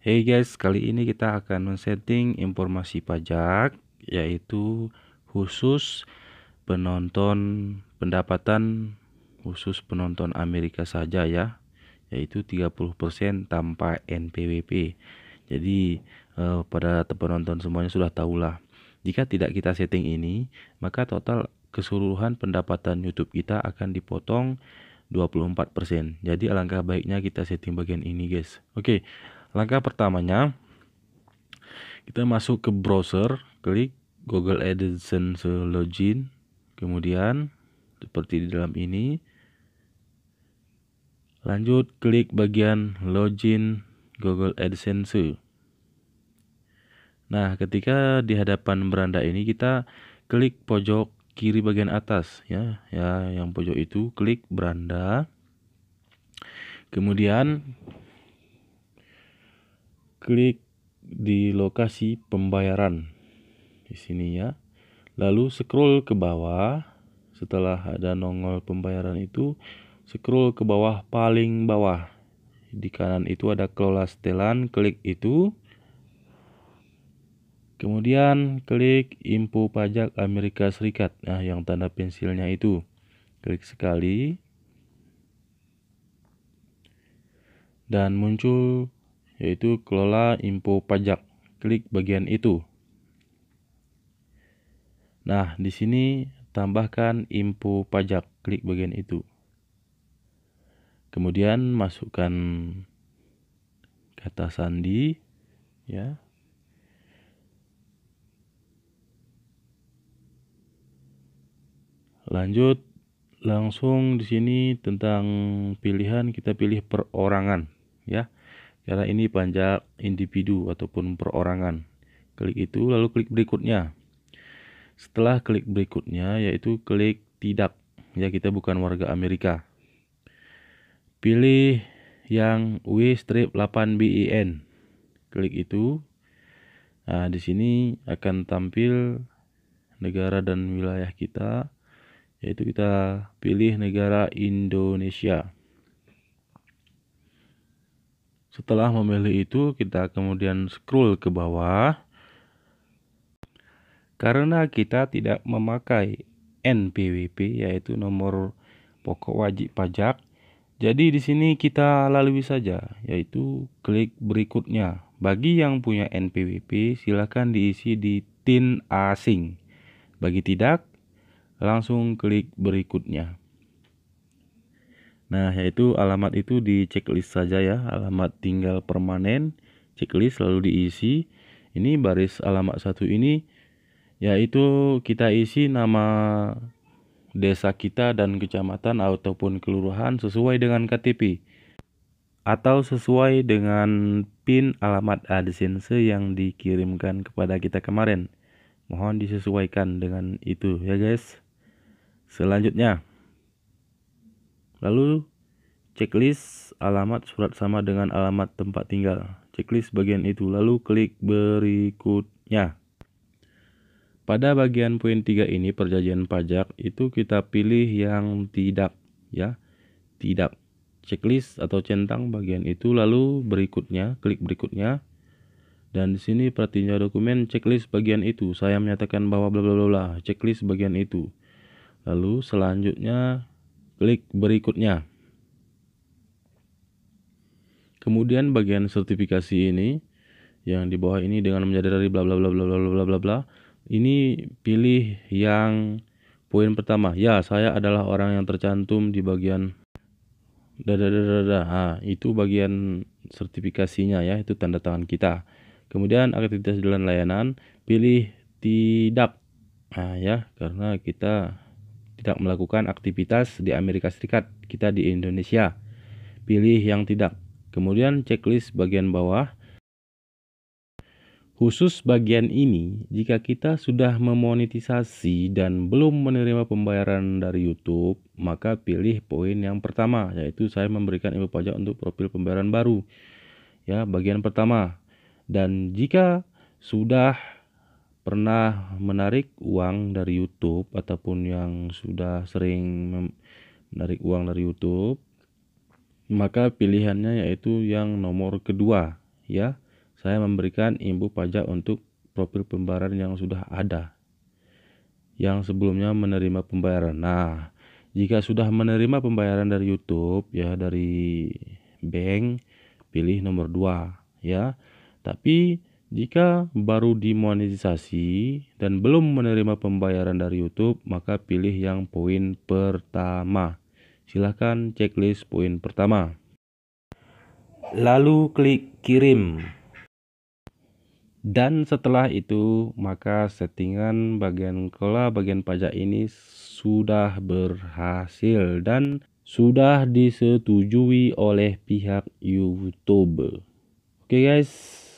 Hey guys, kali ini kita akan men-setting informasi pajak, yaitu khusus penonton pendapatan khusus penonton Amerika saja ya, yaitu 30% tanpa NPWP. Jadi pada penonton semuanya sudah tahulah. Jika tidak kita setting ini, maka total keseluruhan pendapatan YouTube kita akan dipotong 24%. Jadi alangkah baiknya kita setting bagian ini guys. Oke. Langkah pertamanya, kita masuk ke browser, klik Google AdSense login, kemudian seperti di dalam ini, lanjut klik bagian login Google AdSense. Nah, ketika di hadapan beranda ini kita klik pojok kiri bagian atas ya, yang pojok itu klik beranda. Kemudian klik di lokasi pembayaran di sini ya. Lalu scroll ke bawah. Setelah ada nongol pembayaran itu, scroll ke bawah paling bawah. Di kanan itu ada kelola setelan, klik itu. Kemudian klik info pajak Amerika Serikat. Nah, yang tanda pensilnya itu. Klik sekali. Dan muncul yaitu kelola info pajak. Klik bagian itu. Nah, di sini tambahkan info pajak. Klik bagian itu. Kemudian masukkan kata sandi ya. Lanjut langsung di sini tentang pilihan, kita pilih perorangan ya. Karena ini pajak individu ataupun perorangan. Klik itu lalu klik berikutnya. Setelah klik berikutnya yaitu klik tidak. Ya, kita bukan warga Amerika. Pilih yang W-8BIN. Klik itu. Nah, di sini akan tampil negara dan wilayah kita, yaitu kita pilih negara Indonesia. Setelah memilih itu, kita kemudian scroll ke bawah. Karena kita tidak memakai NPWP, yaitu nomor pokok wajib pajak, jadi di sini kita lalui saja, yaitu klik berikutnya. Bagi yang punya NPWP, silakan diisi di TIN asing. Bagi tidak, langsung klik berikutnya. Nah, yaitu alamat itu di checklist saja ya, alamat tinggal permanen, checklist lalu diisi. Ini baris alamat satu ini, yaitu kita isi nama desa kita dan kecamatan ataupun kelurahan sesuai dengan KTP. Atau sesuai dengan PIN alamat AdSense yang dikirimkan kepada kita kemarin. Mohon disesuaikan dengan itu ya guys. Selanjutnya, lalu checklist alamat surat sama dengan alamat tempat tinggal. Checklist bagian itu, lalu klik berikutnya. Pada bagian poin 3 ini perjanjian pajak itu kita pilih yang tidak ya. Tidak. Checklist atau centang bagian itu, lalu berikutnya, klik berikutnya. Dan di sini pertinjau dokumen checklist bagian itu. Saya menyatakan bahwa bla bla bla, checklist bagian itu. Lalu selanjutnya klik berikutnya. Kemudian bagian sertifikasi ini yang di bawah ini dengan menyadari bla bla bla bla bla bla bla bla. Ini pilih yang poin pertama. Ya, saya adalah orang yang tercantum di bagian itu bagian sertifikasinya ya, itu tanda tangan kita. Kemudian aktivitas dan layanan, pilih tidak. Nah ya, karena kita tidak melakukan aktivitas di Amerika Serikat, kita di Indonesia. Pilih yang tidak. Kemudian checklist bagian bawah. Khusus bagian ini, jika kita sudah memonetisasi dan belum menerima pembayaran dari YouTube, maka pilih poin yang pertama, yaitu saya memberikan info pajak untuk profil pembayaran baru. Ya, bagian pertama. Dan jika sudah pernah menarik uang dari YouTube ataupun yang sudah sering menarik uang dari YouTube, maka pilihannya yaitu yang nomor kedua, ya. saya memberikan info pajak untuk profil pembayaran yang sudah ada, yang sebelumnya menerima pembayaran. Nah, jika sudah menerima pembayaran dari YouTube ya, dari bank, pilih nomor 2 ya. Tapi jika baru dimonetisasi dan belum menerima pembayaran dari YouTube, maka pilih yang poin pertama. Silahkan checklist poin pertama. Lalu klik kirim. Dan setelah itu, maka settingan bagian pajak ini sudah berhasil dan sudah disetujui oleh pihak YouTube. Oke guys.